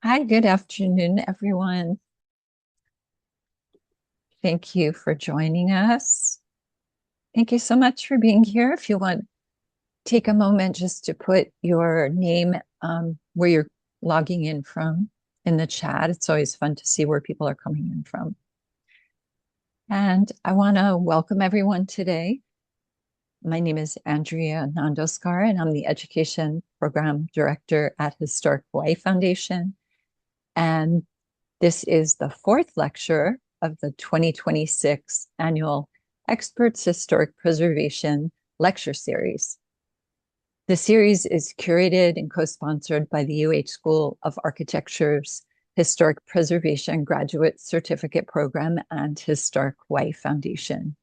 Hi, good afternoon, everyone. Thank you for joining us. Thank you so much for being here. If you want, take a moment just to put your name where you're logging in from in the chat. It's always fun to see where people are coming in from. And I want to welcome everyone today. My name is Andrea Nandoskar, and I'm the Education Program Director at Historic Hawaii Foundation. And this is the fourth lecture of the 2026 annual Experts Historic Preservation Lecture Series. The series is curated and co-sponsored by the UH School of Architecture's Historic Preservation Graduate Certificate Program and Historic Hawaii Foundation.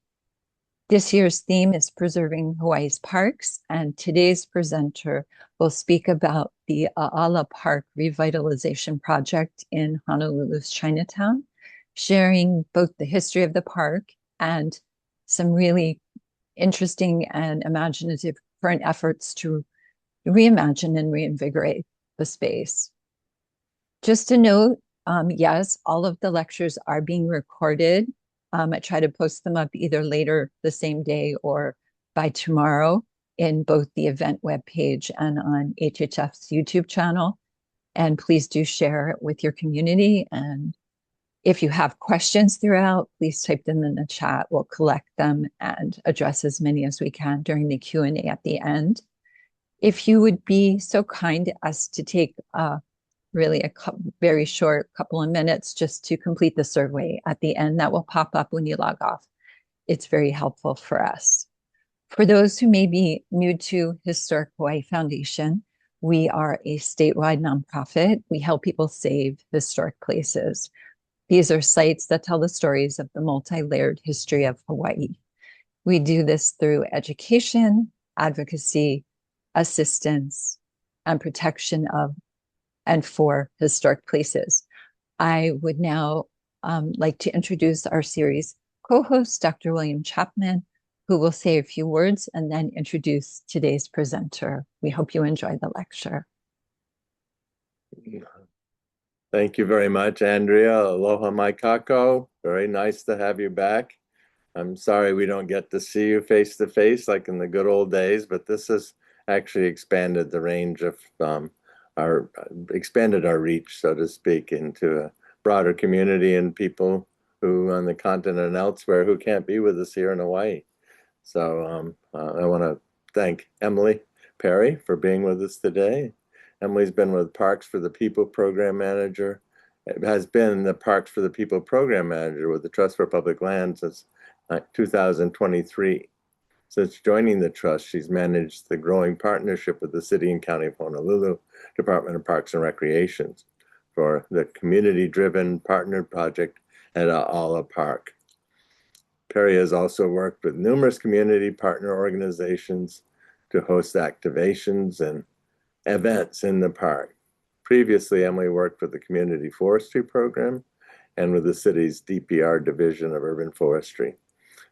This year's theme is Preserving Hawaii's Parks, and today's presenter will speak about the A'ala Park Revitalization Project in Honolulu's Chinatown, sharing both the history of the park and some really interesting and imaginative current efforts to reimagine and reinvigorate the space. Just a note, yes, all of the lectures are being recorded. I try to post them up either later the same day or by tomorrow in both the event webpage and on HHF's YouTube channel. And please do share it with your community. And if you have questions throughout, please type them in the chat. We'll collect them and address as many as we can during the Q&A at the end. If you would be so kind as to take really a very short couple of minutes just to complete the survey at the end that will pop up when you log off. It's very helpful for us. For those who may be new to Historic Hawaii Foundation, we are a statewide nonprofit. We help people save historic places. These are sites that tell the stories of the multi-layered history of Hawaii. We do this through education, advocacy, assistance, and protection of and for historic places. I would now like to introduce our series co-host, Dr. William Chapman, who will say a few words and then introduce today's presenter. We hope you enjoy the lecture. Thank you very much, Andrea. Aloha mai kako. Very nice to have you back. I'm sorry we don't get to see you face to face like in the good old days, but this has actually expanded the range of expanded our reach, so to speak, into a broader community and people who on the continent and elsewhere who can't be with us here in Hawaii. So I want to thank Emily Perry for being with us today. Emily's been with Parks for the People Program Manager. It has been the Parks for the People Program Manager with the Trust for Public Land since 2023. Since joining the Trust, she's managed the growing partnership with the City and County of Honolulu Department of Parks and Recreation for the community-driven partnered project at A'ala Park. Perry has also worked with numerous community partner organizations to host activations and events in the park. Previously, Emily worked with the Community Forestry Program and with the city's DPR Division of Urban Forestry.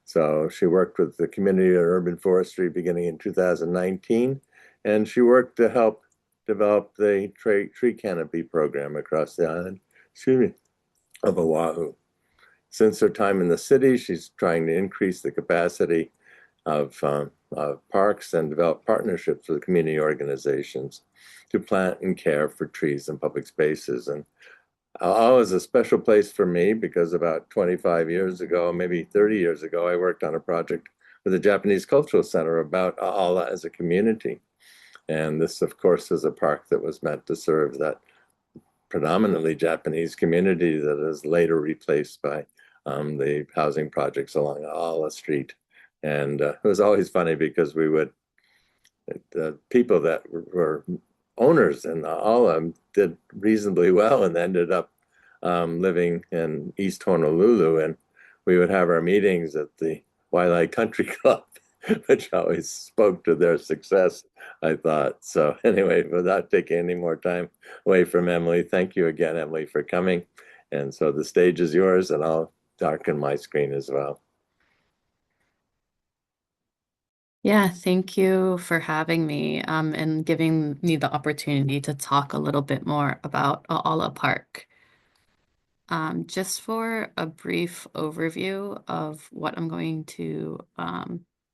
So she worked with the Community of Urban Forestry beginning in 2019, and she worked to help develop the tree canopy program across the island, of Oahu. Since her time in the city, she's trying to increase the capacity of parks and develop partnerships with community organizations to plant and care for trees and public spaces. And A'ala is a special place for me because about 25 years ago, maybe 30 years ago, I worked on a project with the Japanese Cultural Center about A'ala as a community. And this, of course, is a park that was meant to serve that predominantly Japanese community that is later replaced by the housing projects along A'ala Street. And it was always funny because the people that were owners in A'ala did reasonably well and ended up living in East Honolulu. And we would have our meetings at the Wailai Country Club, which always spoke to their success, I thought. So anyway, without taking any more time away from Emily, thank you again, Emily, for coming. And so the stage is yours, and I'll darken my screen as well. Yeah, thank you for having me and giving me the opportunity to talk a little bit more about A'ala Park. Just for a brief overview of what I'm going to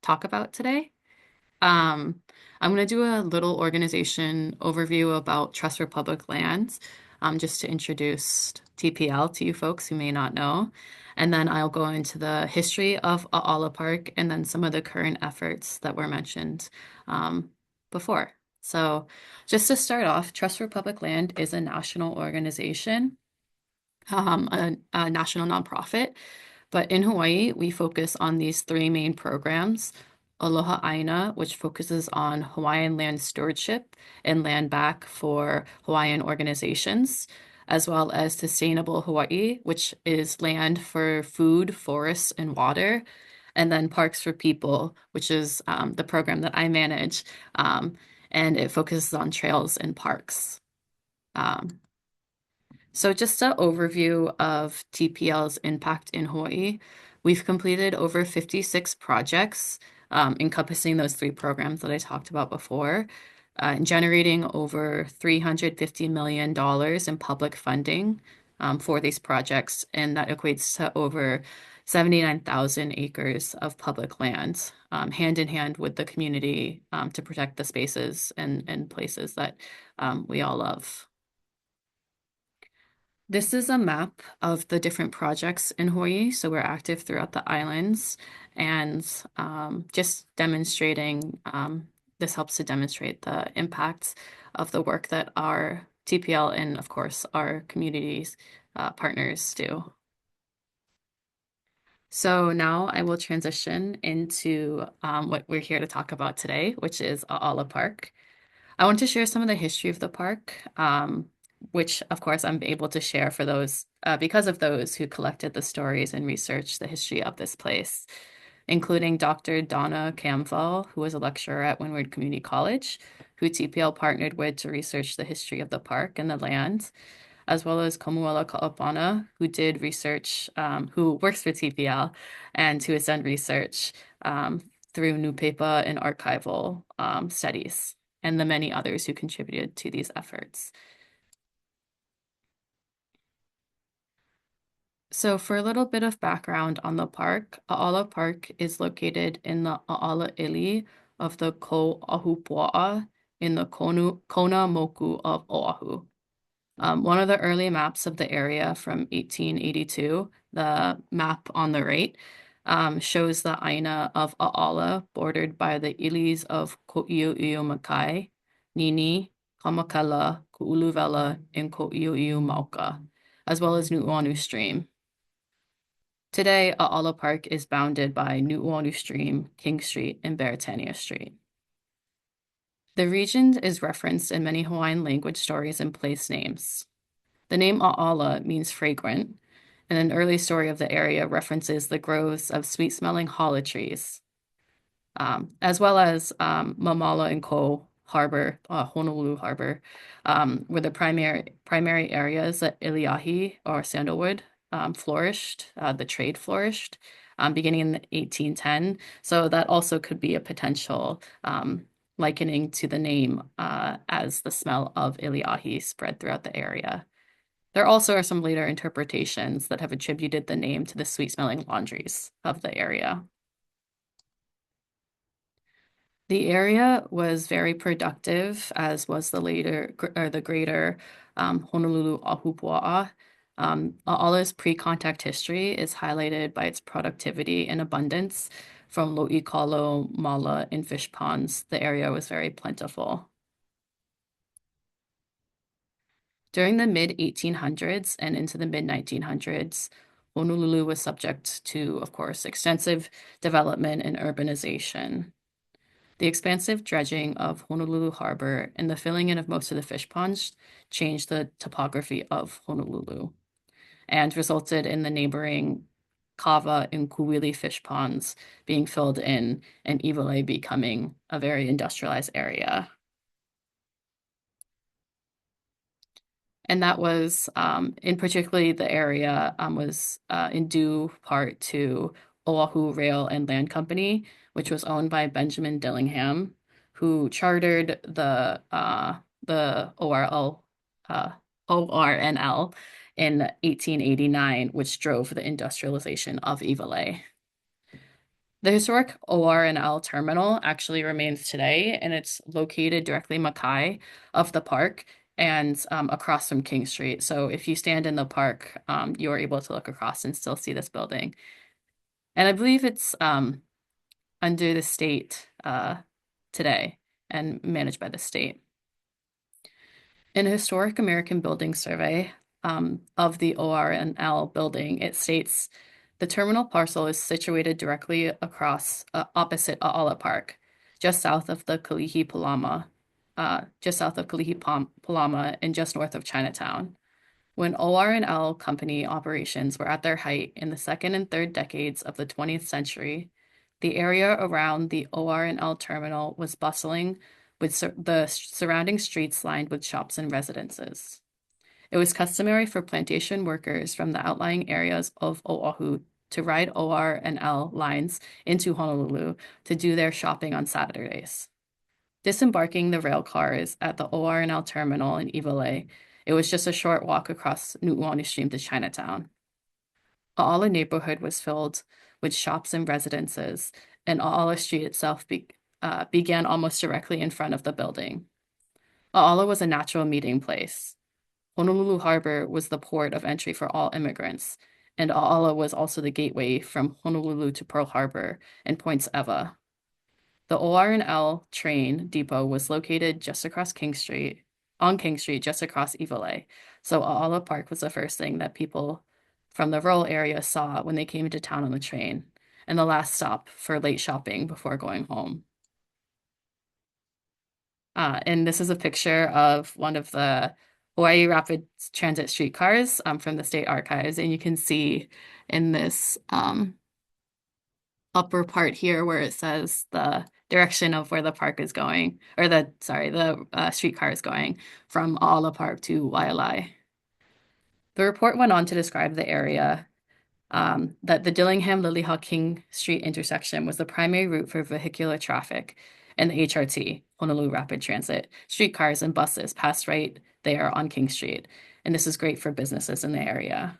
talk about today. Um, I'm going to do a little organization overview about Trust for Public Lands, just to introduce TPL to you folks who may not know. And then I'll go into the history of A'ala Park and then some of the current efforts that were mentioned before. So, just to start off, Trust for Public Land is a national organization, a national nonprofit. But in Hawaii, we focus on these three main programs. Aloha Aina, which focuses on Hawaiian land stewardship and land back for Hawaiian organizations, as well as Sustainable Hawaii, which is land for food, forests, and water. And then Parks for People, which is the program that I manage, um, and it focuses on trails and parks. Um, so just an overview of TPL's impact in Hawaii. We've completed over 56 projects encompassing those three programs that I talked about before, generating over $350 million in public funding for these projects. And that equates to over 79,000 acres of public land, hand in hand with the community to protect the spaces and places that we all love. This is a map of the different projects in Hawaii. So we're active throughout the islands and just demonstrating, this helps to demonstrate the impacts of the work that our TPL and, of course, our communities partners do. So now I will transition into what we're here to talk about today, which is A'ala Park. I want to share some of the history of the park, which, of course, I'm able to share for those because of those who collected the stories and researched the history of this place, including Dr. Donna Camfall, who was a lecturer at Windward Community College, who TPL partnered with to research the history of the park and the land, as well as Komuela Ka'apana, who did research, who works for TPL and who has done research through newspaper and archival studies, and the many others who contributed to these efforts. So for a little bit of background on the park, A'ala Park is located in the A'ala Ili of the Ko'ahupua'a in the Kona Moku of Oahu. One of the early maps of the area from 1882, the map on the right, shows the Aina of A'ala bordered by the ilis of Ko'iu'iu Makai, Nini, Kamakala, Ku'uluvela, and Ko'iu'iu Mauka, as well as Nu'uanu Stream. Today, A'ala Park is bounded by Nu'uanu Stream, King Street, and Beretania Street. The region is referenced in many Hawaiian language stories and place names. The name A'ala means fragrant, and an early story of the area references the groves of sweet-smelling hala trees, as well as Mamala and Ko Harbor, Honolulu Harbor, were the primary areas that Iliahi or sandalwood flourished, the trade flourished, beginning in 1810. So that also could be a potential likening to the name as the smell of Iliahi spread throughout the area. There also are some later interpretations that have attributed the name to the sweet-smelling laundries of the area. The area was very productive, as was the later or the greater Honolulu Ahupua'a. A'ala's pre-contact history is highlighted by its productivity and abundance. From Lo'ikalo, Mala, and fish ponds, the area was very plentiful. During the mid-1800s and into the mid-1900s, Honolulu was subject to, of course, extensive development and urbanization. The expansive dredging of Honolulu Harbor and the filling in of most of the fish ponds changed the topography of Honolulu and resulted in the neighboring Kawa and Kuwili fish ponds being filled in and Iwilei becoming a very industrialized area. And that was, in particularly the area, was in due part to Oahu Rail and Land Company, which was owned by Benjamin Dillingham, who chartered the uh, ORNL in 1889, which drove the industrialization of Ivalai. The historic ORNL terminal actually remains today, and it's located directly makai of the park and across from King Street. So if you stand in the park, you are able to look across and still see this building. And I believe it's under the state today and managed by the state. In a historic American building survey of the ORNL building, it states the terminal parcel is situated directly across, opposite A'ala Park, just south of the Kalihi Palama, Palama, and just north of Chinatown. When OR&L company operations were at their height in the second and third decades of the 20th century, the area around the OR&L terminal was bustling with the surrounding streets lined with shops and residences. It was customary for plantation workers from the outlying areas of Oahu to ride OR&L lines into Honolulu to do their shopping on Saturdays. Disembarking the rail cars at the OR&L terminal in Ivalai, it was just a short walk across Nu'uanu Stream to Chinatown. A'ala neighborhood was filled with shops and residences, and A'ala Street itself began almost directly in front of the building. A'ala was a natural meeting place. Honolulu Harbor was the port of entry for all immigrants, and A'ala was also the gateway from Honolulu to Pearl Harbor and Points Eva. The OR&L train depot was located just across King Street, just across Ivalai. So A'ala Park was the first thing that people from the rural area saw when they came into town on the train, and the last stop for late shopping before going home. And this is a picture of one of the Hawaii Rapid Transit streetcars from the State Archives, and you can see in this upper part here where it says the direction of where the park is going, or the streetcar is going from A'ala Park to Waialae. The report went on to describe the area that the Dillingham-Liliha King Street intersection was the primary route for vehicular traffic, and the HRT, Honolulu Rapid Transit, streetcars and buses passed right there on King Street, and this is great for businesses in the area.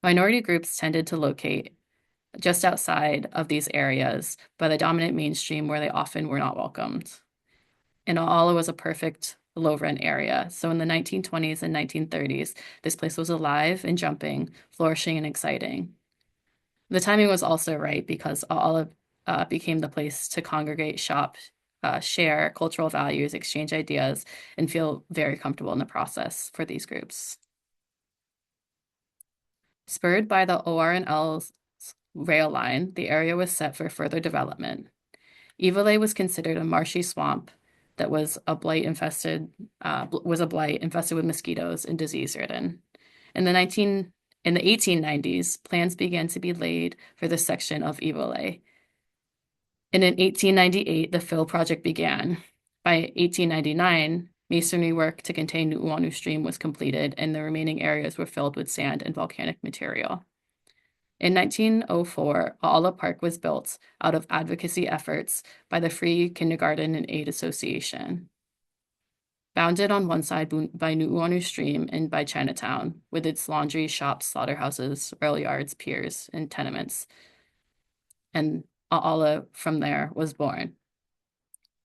Minority groups tended to locate just outside of these areas by the dominant mainstream where they often were not welcomed. And A'ala was a perfect low-rent area. So in the 1920s and 1930s, this place was alive and jumping, flourishing and exciting. The timing was also right because A'ala became the place to congregate, shop, share cultural values, exchange ideas, and feel very comfortable in the process for these groups. Spurred by the OR&L's rail line, the area was set for further development. Ivalai was considered a marshy swamp that was a blight infested with mosquitoes and disease-ridden. In the 1890s, plans began to be laid for this section of Ivalai. And in 1898, the fill project began. By 1899, masonry work to contain Nu'uanu Stream was completed, and the remaining areas were filled with sand and volcanic material. In 1904, A'ala Park was built out of advocacy efforts by the Free Kindergarten and Aid Association. Bounded on one side by Nu'uanu Stream and by Chinatown, with its laundry, shops, slaughterhouses, rail yards, piers, and tenements. And A'ala from there was born.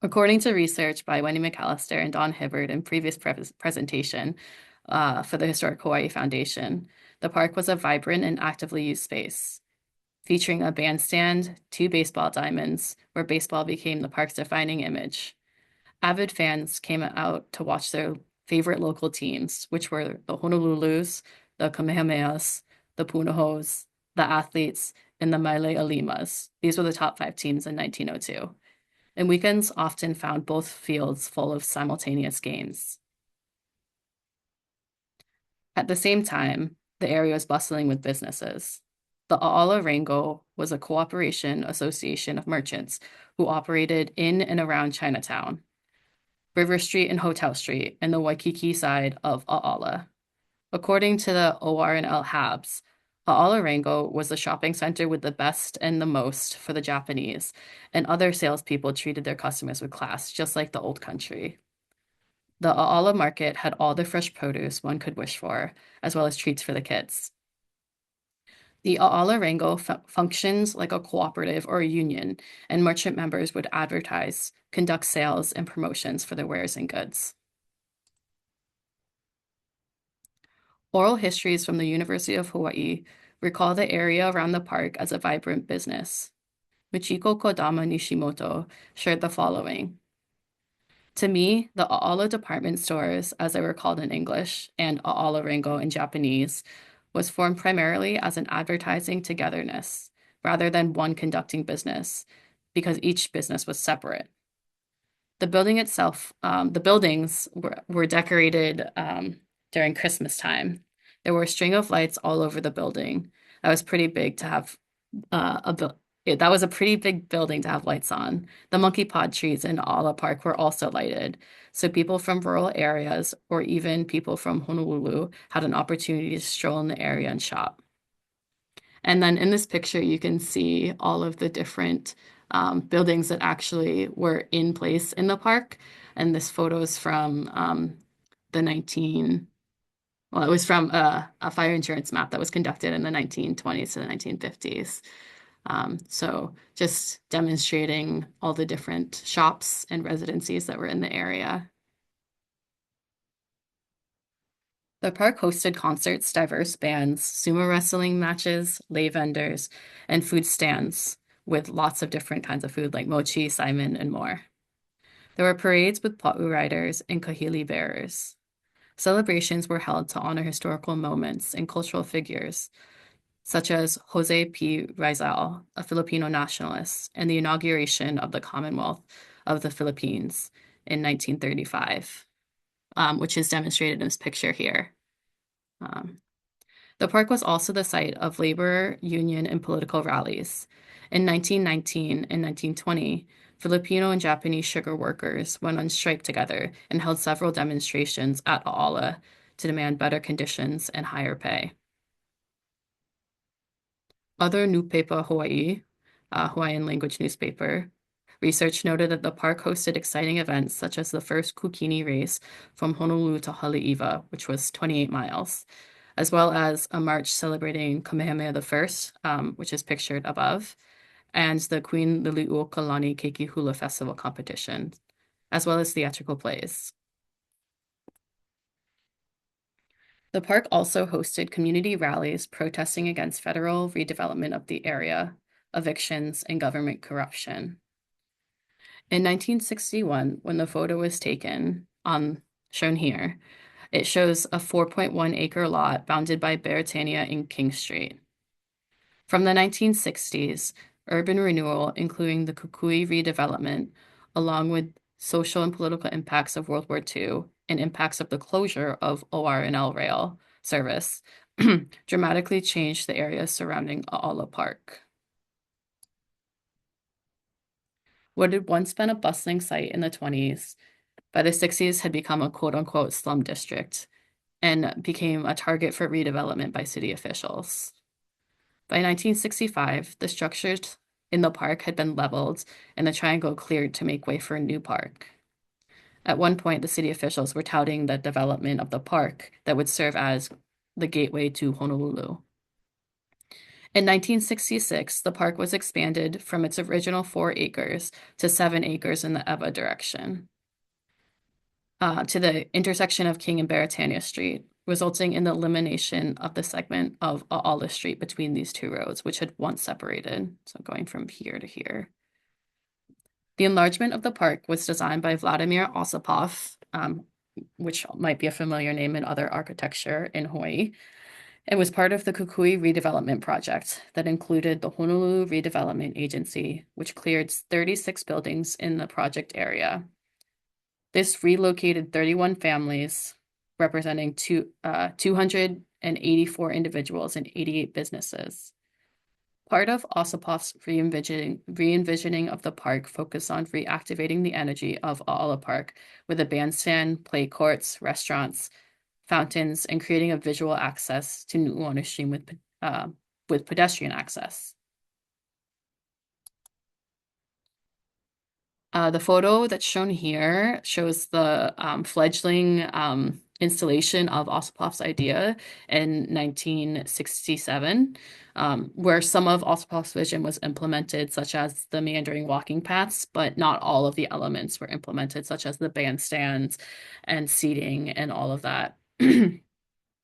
According to research by Wendy McAllister and Don Hibbard in previous presentation for the Historic Hawaii Foundation, the park was a vibrant and actively used space, featuring a bandstand, 2 baseball diamonds, where baseball became the park's defining image. Avid fans came out to watch their favorite local teams, which were the Honolulus, the Kamehamehas, the Punahous, the Athletes, and the Maile Alimas. These were the top 5 teams in 1902. And weekends often found both fields full of simultaneous games. At the same time, the area was bustling with businesses. The A'ala Rango was a cooperation association of merchants who operated in and around Chinatown, River Street and Hotel Street, and the Waikiki side of A'ala. According to the OR&L Habs, Aolerango was the shopping center with the best and the most for the Japanese, and other salespeople treated their customers with class, just like the old country. The Aala market had all the fresh produce one could wish for, as well as treats for the kids. The Aolerango functions like a cooperative or a union, and merchant members would advertise, conduct sales, and promotions for their wares and goods. Oral histories from the University of Hawaii recall the area around the park as a vibrant business. Michiko Kodama Nishimoto shared the following. To me, the Aala department stores, as they were called in English, and Aolerango in Japanese, was formed primarily as an advertising togetherness rather than one conducting business, because each business was separate. The building itself, the buildings were decorated during Christmas time. There were a string of lights all over the building. That was pretty big to have that was a pretty big building to have lights on. The monkey pod trees in Ala Park were also lighted, so people from rural areas or even people from Honolulu had an opportunity to stroll in the area and shop. And then in this picture, you can see all of the different buildings that actually were in place in the park. And this photo is from it was from a fire insurance map that was conducted in the 1920s to the 1950s. So just demonstrating all the different shops and residencies that were in the area. The park hosted concerts, diverse bands, sumo wrestling matches, lay vendors, and food stands with lots of different kinds of food like mochi, saimin, and more. There were parades with pa'u riders and kahili bearers. Celebrations were held to honor historical moments and cultural figures, such as Jose P. Rizal, a Filipino nationalist, and the inauguration of the Commonwealth of the Philippines in 1935, which is demonstrated in this picture here. The park was also the site of labor, union, and political rallies. In 1919 and 1920, Filipino and Japanese sugar workers went on strike together and held several demonstrations at Aala to demand better conditions and higher pay. Other Nupepa Hawaii, Hawaiian language newspaper, research noted that the park hosted exciting events such as the first Kukini race from Honolulu to Haleiwa, which was 28 miles, as well as a march celebrating Kamehameha I, which is pictured above, and the Queen Liliuokalani Keiki Hula Festival competition, as well as theatrical plays. The park also hosted community rallies protesting against federal redevelopment of the area, evictions, and government corruption. In 1961, when the photo was taken, shown here, it shows a 4.1 acre lot bounded by Beretania and King Street. From the 1960s, urban renewal, including the Kukui redevelopment, along with social and political impacts of World War II and impacts of the closure of OR&L rail service, dramatically changed the area surrounding Aala Park. What had once been a bustling site in the 20s, by the 60s had become a quote-unquote slum district and became a target for redevelopment by city officials. By 1965, the structures in the park had been leveled and the triangle cleared to make way for a new park. At one point, the city officials were touting the development of the park that would serve as the gateway to Honolulu. In 1966, the park was expanded from its original 4 acres to 7 acres in the Ewa direction, to the intersection of King and Beretania Street, resulting in the elimination of the segment of Aala Street between these two roads, which had once separated, so going from here to here. The enlargement of the park was designed by Vladimir Osipov, which might be a familiar name in other architecture in Hawaii. It was part of the Kukui redevelopment project that included the Honolulu Redevelopment Agency, which cleared 36 buildings in the project area. This relocated 31 families, representing 284 individuals and 88 businesses. Part of Osipov's re-envisioning of the park focused on reactivating the energy of Aala Park with a bandstand, play courts, restaurants, fountains, and creating a visual access to Nu'uanu Stream with with pedestrian access. The photo that's shown here shows the fledgling installation of Ossipov's idea in 1967, where some of Ossipov's vision was implemented, such as the meandering walking paths, but not all of the elements were implemented, such as the bandstands and seating and all of that.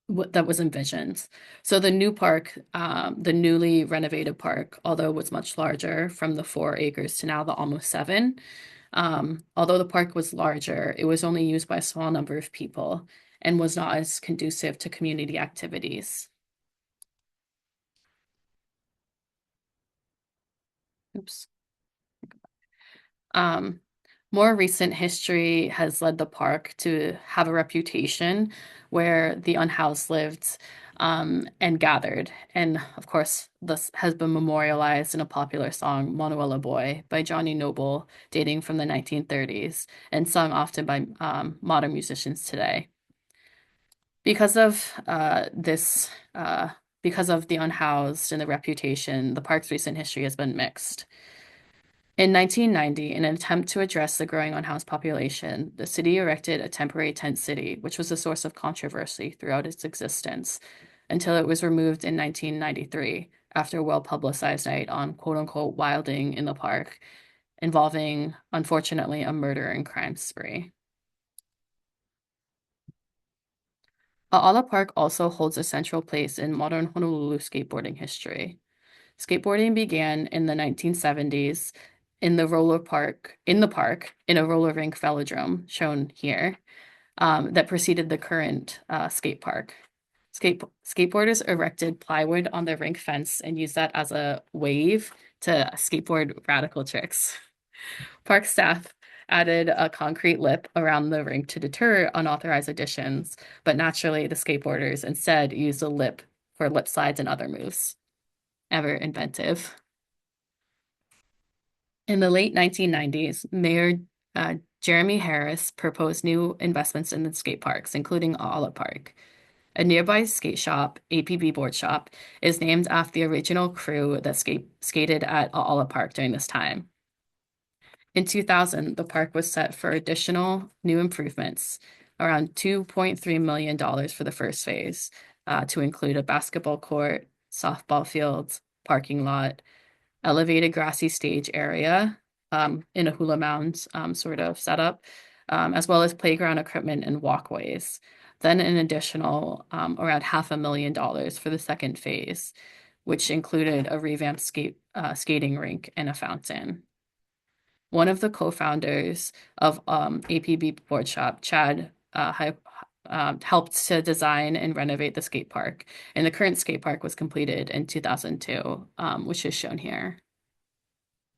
That was envisioned. So the new park, the newly renovated park, although was much larger from the 4 acres to now the almost 7, although the park was larger, it was only used by a small number of people and was not as conducive to community activities. Oops. Um, More recent history has led the park to have a reputation where the unhoused lived and gathered. And of course, this has been memorialized in a popular song, Manuela Boy, by Johnny Noble, dating from the 1930s, and sung often by modern musicians today. Because of because of the unhoused and the reputation, the park's recent history has been mixed. In 1990, in an attempt to address the growing unhoused population, the city erected a temporary tent city, which was a source of controversy throughout its existence until it was removed in 1993 after a well-publicized night on quote-unquote wilding in the park, involving, unfortunately, a murder and crime spree. A'ala Park also holds a central place in modern Honolulu skateboarding history. Skateboarding began in the 1970s in the park in a roller rink velodrome shown here that preceded the current skate park. Skateboarders erected plywood on the rink fence and used that as a wave to skateboard radical tricks. Park staff added a concrete lip around the rink to deter unauthorized additions, but naturally the skateboarders instead used a lip for lip slides and other moves. Ever inventive. In the late 1990s, Mayor Jeremy Harris proposed new investments in the skate parks, including A'ala Park. A nearby skate shop, APB Board Shop, is named after the original crew that skated at A'ala Park during this time. In 2000, the park was set for additional new improvements, around $2.3 million for the first phase, to include a basketball court, softball fields, parking lot, elevated grassy stage area in a hula mound sort of setup, as well as playground equipment and walkways. Then an additional around $500,000 for the second phase, which included a revamped skating rink and a fountain. One of the co-founders of APB Board Shop, Chad, helped to design and renovate the skate park, and the current skate park was completed in 2002, which is shown here.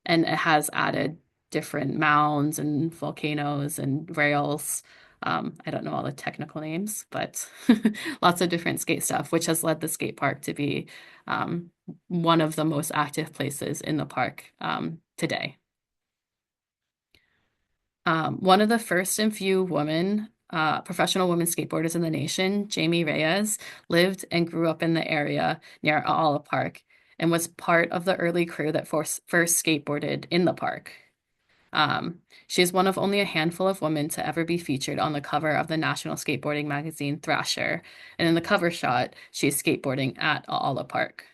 And it has added different mounds and volcanoes and rails. I don't know all the technical names, but lots of different skate stuff, which has led the skate park to be one of the most active places in the park today. One of the first and few professional women skateboarders in the nation, Jamie Reyes, lived and grew up in the area near A'ala Park and was part of the early crew that first skateboarded in the park. She is one of only a handful of women to ever be featured on the cover of the national skateboarding magazine Thrasher, and in the cover shot, she is skateboarding at A'ala Park.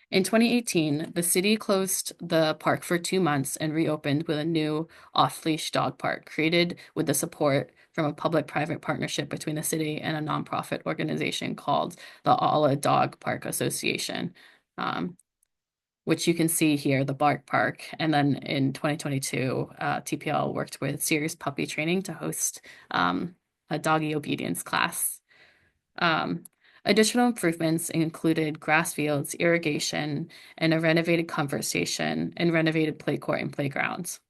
In 2018, the city closed the park for 2 months and reopened with a new off-leash dog park created with the support from a public-private partnership between the city and a nonprofit organization called the A'ala Dog Park Association, which you can see here, the Bark Park. And then in 2022, TPL worked with Serious Puppy Training to host a doggy obedience class. Additional improvements included grass fields, irrigation, and a renovated comfort station and renovated play court and playgrounds.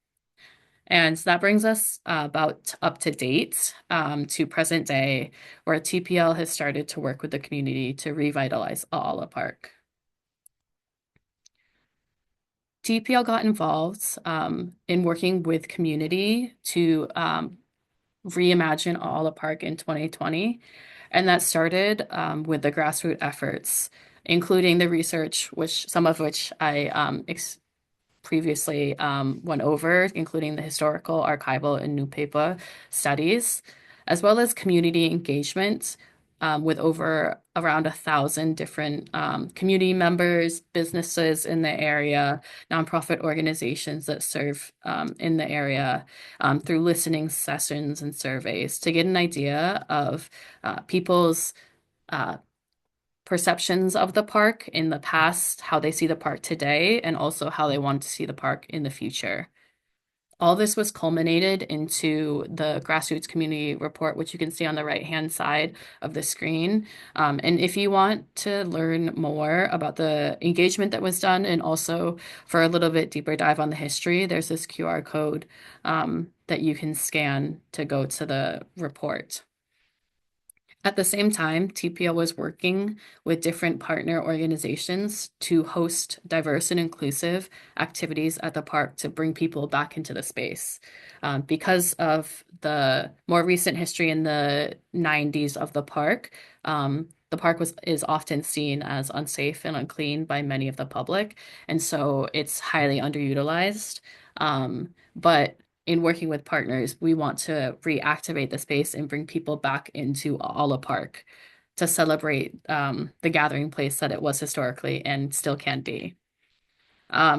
And that brings us about up to date to present day, where TPL has started to work with the community to revitalize A'ala Park. TPL got involved in working with community to reimagine A'ala Park in 2020. And that started with the grassroots efforts, including the research, which some of which I previously went over, including the historical, archival, and newspaper studies, as well as community engagement with over around 1,000 different community members, businesses in the area, nonprofit organizations that serve in the area through listening sessions and surveys to get an idea of people's uh, perceptions of the park in the past, how they see the park today, and also how they want to see the park in the future. All this was culminated into the grassroots community report, which you can see on the right-hand side of the screen. And if you want to learn more about the engagement that was done and also for a little bit deeper dive on the history, there's this QR code that you can scan to go to the report. At the same time, TPO was working with different partner organizations to host diverse and inclusive activities at the park to bring people back into the space. Because of the more recent history in the 90s of the park is often seen as unsafe and unclean by many of the public, and so it's highly underutilized. But in working with partners, we want to reactivate the space and bring people back into Ala Park to celebrate the gathering place that it was historically and still can be.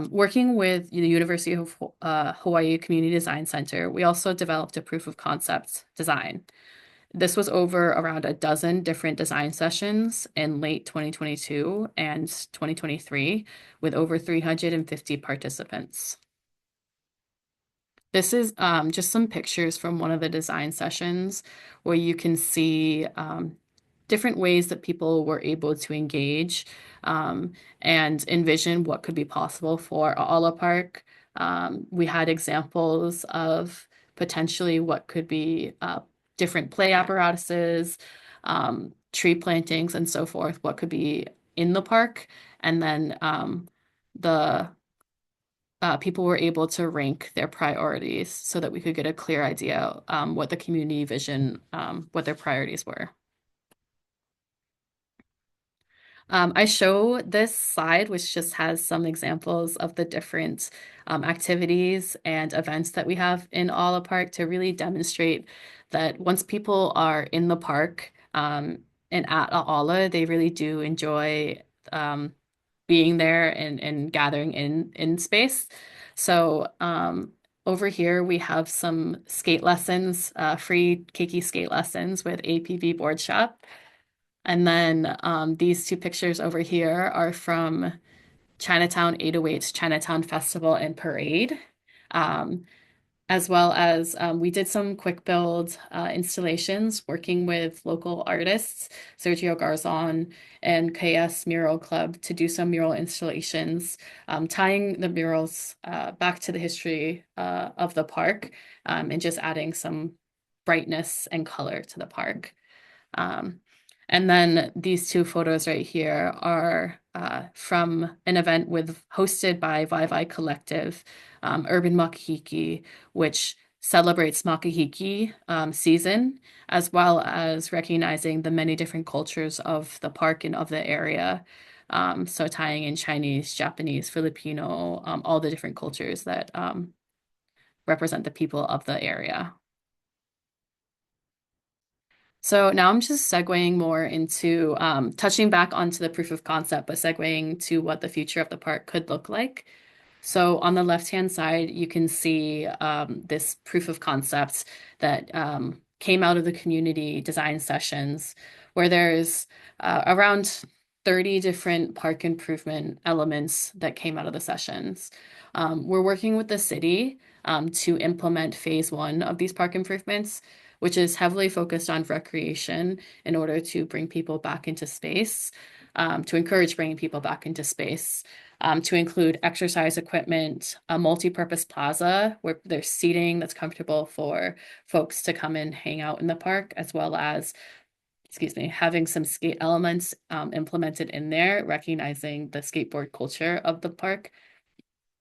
Working with the University of Hawaii Community Design Center, we also developed a proof of concept design. This was over around a dozen different design sessions in late 2022 and 2023 with over 350 participants. This is just some pictures from one of the design sessions where you can see different ways that people were able to engage and envision what could be possible for Ala Park. We had examples of potentially what could be different play apparatuses, tree plantings, and so forth, what could be in the park. And then the people were able to rank their priorities so that we could get a clear idea what the community vision, what their priorities were. I show this slide, which just has some examples of the different activities and events that we have in Ala Park to really demonstrate that once people are in the park and at Ala, they really do enjoy being there and gathering in space. So over here we have some skate lessons, free keiki skate lessons with APV Board Shop. And then these two pictures over here are from Chinatown 808's Chinatown Festival and Parade. As well as we did some quick build installations working with local artists, Sergio Garzon and KS Mural Club, to do some mural installations, tying the murals back to the history of the park and just adding some brightness and color to the park. And then these two photos right here are from an event hosted by Vai Collective, Urban Makahiki, which celebrates Makahiki season, as well as recognizing the many different cultures of the park and of the area. So tying in Chinese, Japanese, Filipino, all the different cultures that represent the people of the area. So now I'm just segueing more into touching back onto the proof of concept, but segueing to what the future of the park could look like. So on the left-hand side, you can see this proof of concept that came out of the community design sessions, where there's around 30 different park improvement elements that came out of the sessions. We're working with the city to implement phase one of these park improvements, which is heavily focused on recreation in order to bring people back into space, to encourage bringing people back into space, to include exercise equipment, a multi-purpose plaza where there's seating that's comfortable for folks to come and hang out in the park, as well as, having some skate elements implemented in there, recognizing the skateboard culture of the park,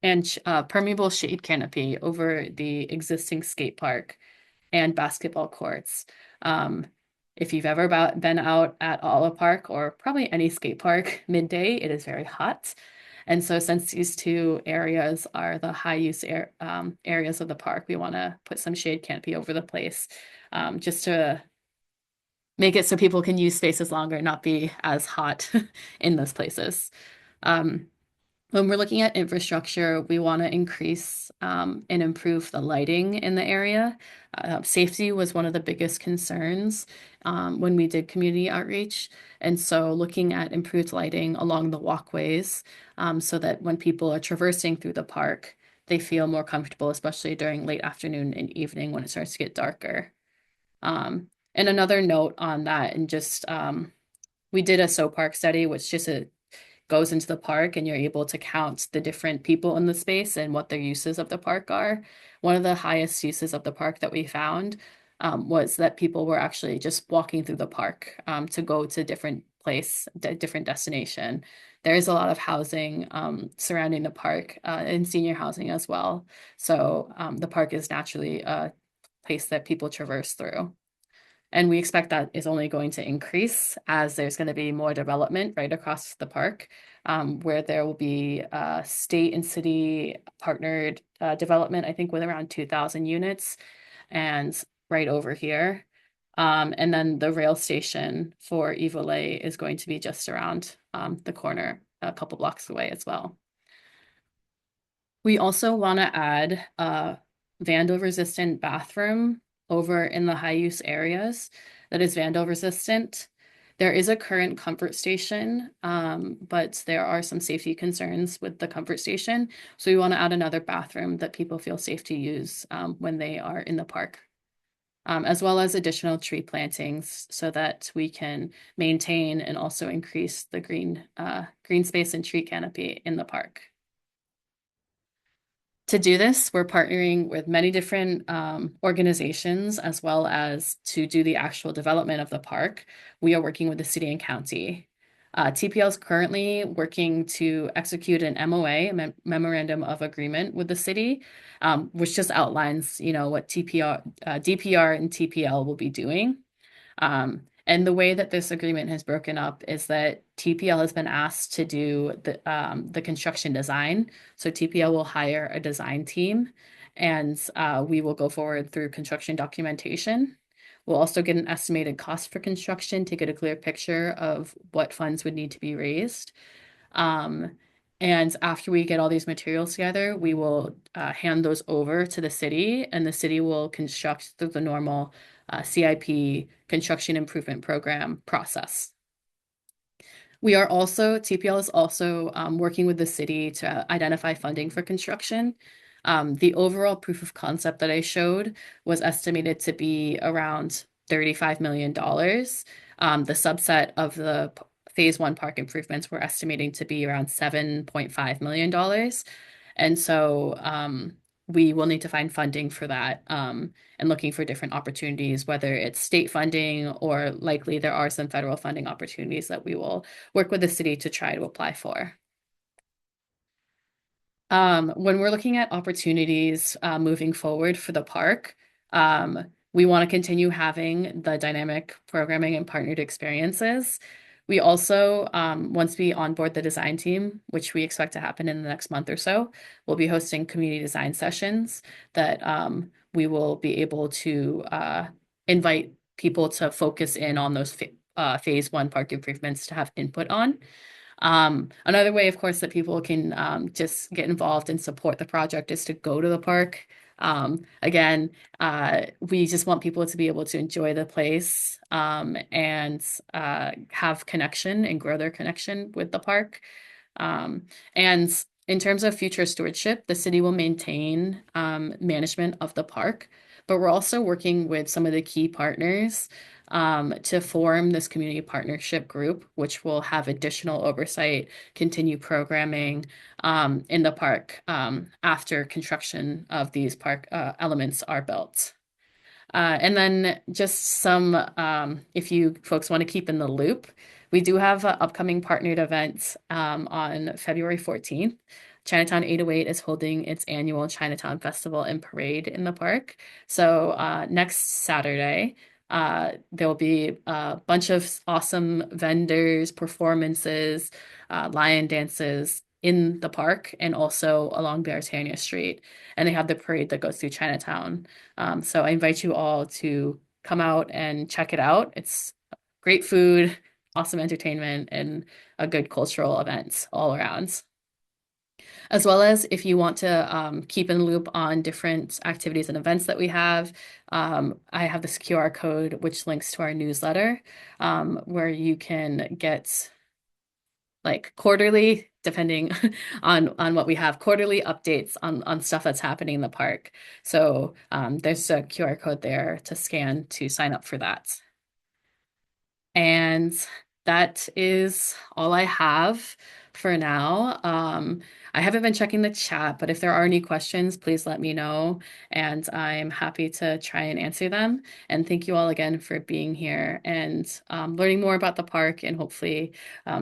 and permeable shade canopy over the existing skate park and basketball courts. If you've ever been out at Ala Park or probably any skate park midday, it is very hot. And so since these two areas are the high use areas of the park, we want to put some shade canopy over the place, just to make it so people can use spaces longer, not be as hot in those places. Um, when we're looking at infrastructure, we want to increase and improve the lighting in the area. Safety was one of the biggest concerns when we did community outreach. And so looking at improved lighting along the walkways, so that when people are traversing through the park, they feel more comfortable, especially during late afternoon and evening when it starts to get darker. And another note on that, and just we did a park study, which just goes into the park and you're able to count the different people in the space and what their uses of the park are. One of the highest uses of the park that we found was that people were actually just walking through the park to go to different destination. There is a lot of housing surrounding the park and senior housing as well. So the park is naturally a place that people traverse through. And we expect that is only going to increase as there's going to be more development right across the park, where there will be state and city partnered development, I think with around 2,000 units, and right over here. And then the rail station for Evole is going to be just around the corner, a couple blocks away as well. We also want to add a vandal resistant bathroom over in the high use areas that is vandal resistant. There is a current comfort station, but there are some safety concerns with the comfort station. So we want to add another bathroom that people feel safe to use when they are in the park, as well as additional tree plantings so that we can maintain and also increase the green space and tree canopy in the park. To do this, we're partnering with many different organizations as well as to do the actual development of the park. We are working with the city and county. TPL is currently working to execute an MOA, a memorandum of agreement with the city, which just outlines, what DPR and TPL will be doing. And the way that this agreement has broken up is that TPL has been asked to do the construction design. So TPL will hire a design team, and we will go forward through construction documentation. We'll also get an estimated cost for construction to get a clear picture of what funds would need to be raised. And after we get all these materials together, we will hand those over to the city, and the city will construct through the normal CIP construction improvement program process. TPL is also working with the city to identify funding for construction. The overall proof of concept that I showed was estimated to be around $35 million. The subset of the phase one park improvements we're estimating to be around $7.5 million. And so we will need to find funding for that and looking for different opportunities, whether it's state funding or likely there are some federal funding opportunities that we will work with the city to try to apply for. When we're looking at opportunities moving forward for the park, we want to continue having the dynamic programming and partnered experiences. We also, once we onboard the design team, which we expect to happen in the next month or so, we'll be hosting community design sessions that we will be able to invite people to focus in on those phase one park improvements to have input on. Another way, of course, that people can just get involved and support the project is to go to the park. Again, we just want people to be able to enjoy the place and have connection and grow their connection with the park. And in terms of future stewardship, the city will maintain management of the park, but we're also working with some of the key partners to form this community partnership group, which will have additional oversight, continue programming in the park after construction of these park elements are built. And then just if you folks want to keep in the loop, we do have an upcoming partnered event on February 14th. Chinatown 808 is holding its annual Chinatown Festival and Parade in the park. So next Saturday, There'll be a bunch of awesome vendors, performances, lion dances in the park and also along Beartania Street. And they have the parade that goes through Chinatown. So I invite you all to come out and check it out. It's great food, awesome entertainment, and a good cultural event all around. As well as if you want to keep in the loop on different activities and events that we have, I have this QR code which links to our newsletter, where you can get like quarterly, depending on what we have, quarterly updates on stuff that's happening in the park. So there's a QR code there to scan to sign up for that. And that is all I have for now. I haven't been checking the chat, but if there are any questions, please let me know, and I'm happy to try and answer them. And thank you all again for being here and learning more about the park and hopefully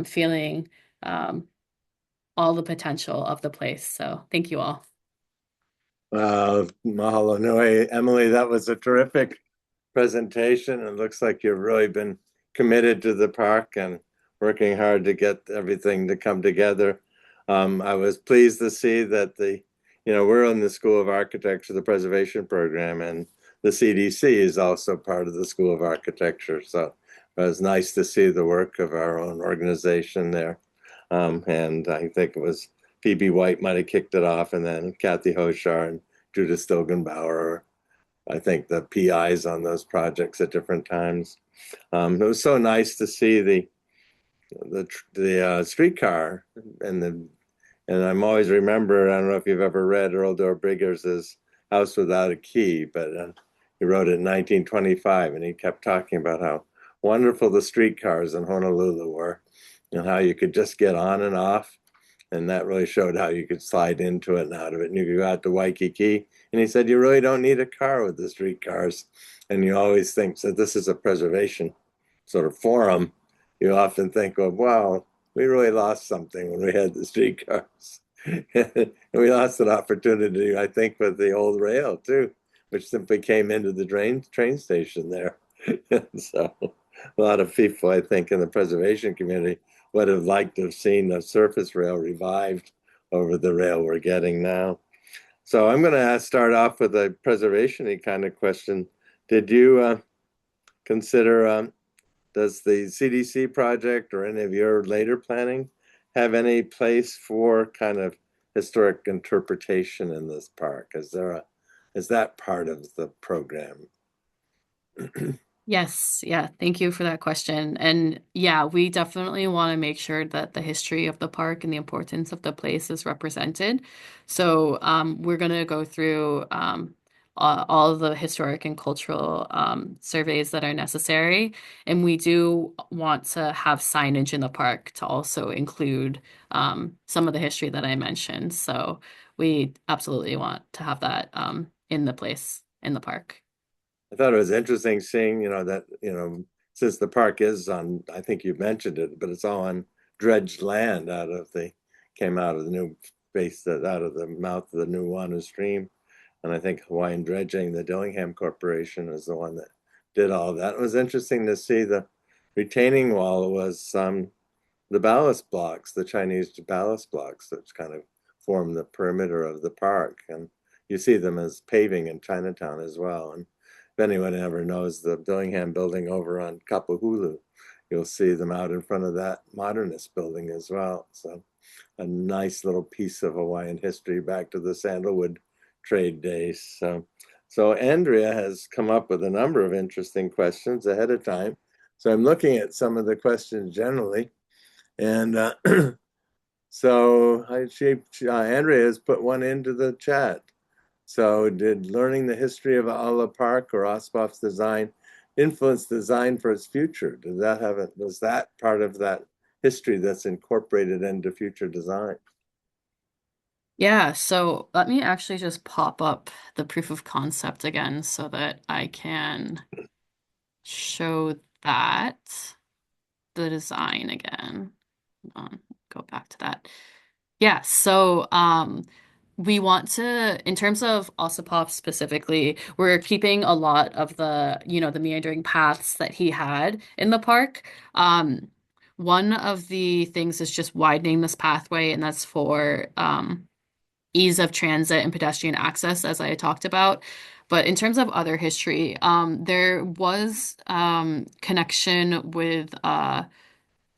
feeling um, all the potential of the place. So thank you all. Mahalo nui. Emily, that was a terrific presentation. It looks like you've really been committed to the park and working hard to get everything to come together. I was pleased to see that we're in the School of Architecture, the preservation program, and the CDC is also part of the School of Architecture. So it was nice to see the work of our own organization there. And I think it was Phoebe White might have kicked it off, and then Kathy Hoshar and Judith Stilgenbauer, I think the PIs on those projects at different times. It was so nice to see the streetcar and I'm always remember. I don't know if you've ever read Earl Doerr-Briggers's House Without a Key, but he wrote it in 1925, and he kept talking about how wonderful the streetcars in Honolulu were, and how you could just get on and off. And that really showed how you could slide into it and out of it. And you could go out to Waikiki. And he said, you really don't need a car with the streetcars. And you always think that this is a preservation sort of forum. You often think of, wow, we really lost something when we had the streetcars. And we lost an opportunity, I think, with the old rail too, which simply came into the train station there. So a lot of people, I think, in the preservation community would have liked to have seen the surface rail revived over the rail we're getting now. So I'm going to start off with a preservation-y kind of question. Did you consider, does the CDC project or any of your later planning have any place for kind of historic interpretation in this park? Is that part of the program? Yes, yeah, thank you for that question. And yeah, we definitely want to make sure that the history of the park and the importance of the place is represented. So we're going to go through all of the historic and cultural surveys that are necessary. And we do want to have signage in the park to also include some of the history that I mentioned. So we absolutely want to have that in the place, in the park. I thought it was interesting seeing, that, since the park is on, I think you mentioned it, but it's all on dredged land came out of the new space that out of the mouth of the new Nuuanu stream. And I think Hawaiian Dredging, the Dillingham Corporation, is the one that did all of that. It was interesting to see the retaining wall was the ballast blocks, the Chinese ballast blocks that kind of form the perimeter of the park. And you see them as paving in Chinatown as well. And if anyone ever knows the Dillingham building over on Kapahulu, you'll see them out in front of that modernist building as well. So a nice little piece of Hawaiian history back to the sandalwood trade days. So Andrea has come up with a number of interesting questions ahead of time. So I'm looking at some of the questions generally. And Andrea has put one into the chat. So did learning the history of Ala Park or Ospoff's design influence design for its future? Was that part of that history that's incorporated into future design? Yeah, so let me actually just pop up the proof of concept again so that I can show that the design again. Hold on, go back to that. Yeah, so We want to, in terms of Osipov specifically, we're keeping a lot of the meandering paths that he had in the park. Um, One of the things is just widening this pathway, and that's for ease of transit and pedestrian access, as I had talked about. But in terms of other history, there was connection with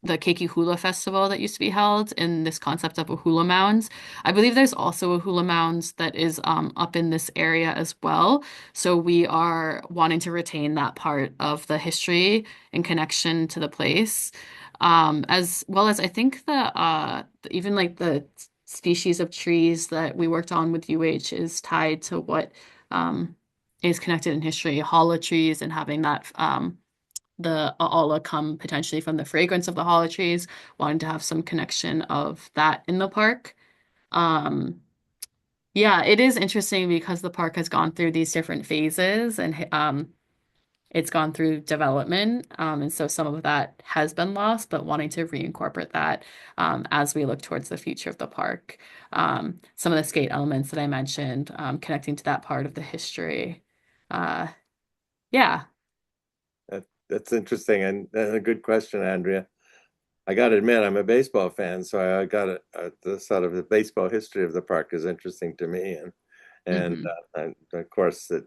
the Keiki Hula Festival that used to be held in this concept of a hula mound. I believe there's also a hula mound that is up in this area as well. So we are wanting to retain that part of the history and connection to the place. As well as I think even like the species of trees that we worked on with UH is tied to what um, is connected in history, hollow trees and having that the Aala come potentially from the fragrance of the hollow trees, wanting to have some connection of that in the park. Um, yeah, it is interesting because the park has gone through these different phases and it's gone through development. And so some of that has been lost, but wanting to reincorporate that as we look towards the future of the park. Some of the skate elements that I mentioned, connecting to that part of the history. Uh, yeah. That's interesting and a good question, Andrea. I got to admit, I'm a baseball fan, so I got the sort of the baseball history of the park is interesting to me, Hmm. and of course, the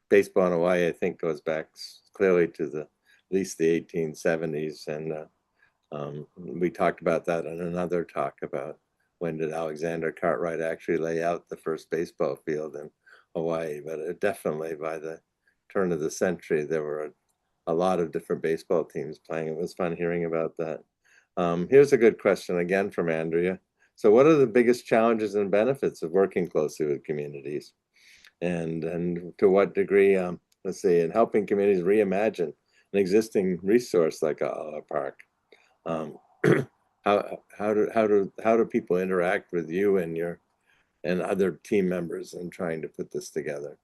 baseball in Hawaii, I think, goes back clearly to the at least the 1870s, and we talked about that in another talk about when did Alexander Cartwright actually lay out the first baseball field in Hawaii. But definitely by the turn of the century, there were a lot of different baseball teams playing. It was fun hearing about that. Here's a good question again from Andrea. So, what are the biggest challenges and benefits of working closely with communities? And to what degree, let's see, in helping communities reimagine an existing resource like a park? Um, how do people interact with you and your and other team members in trying to put this together?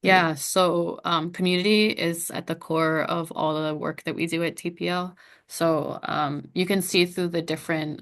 Yeah, so community is at the core of all of the work that we do at TPL. So you can see through the different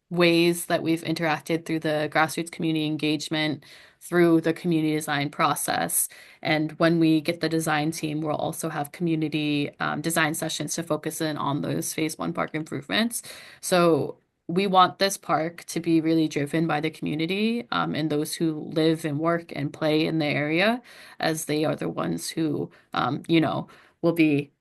ways that we've interacted through the grassroots community engagement, through the community design process. And when we get the design team, we'll also have community design sessions to focus in on those phase one park improvements. So we want this park to be really driven by the community and those who live and work and play in the area, as they are the ones who, will be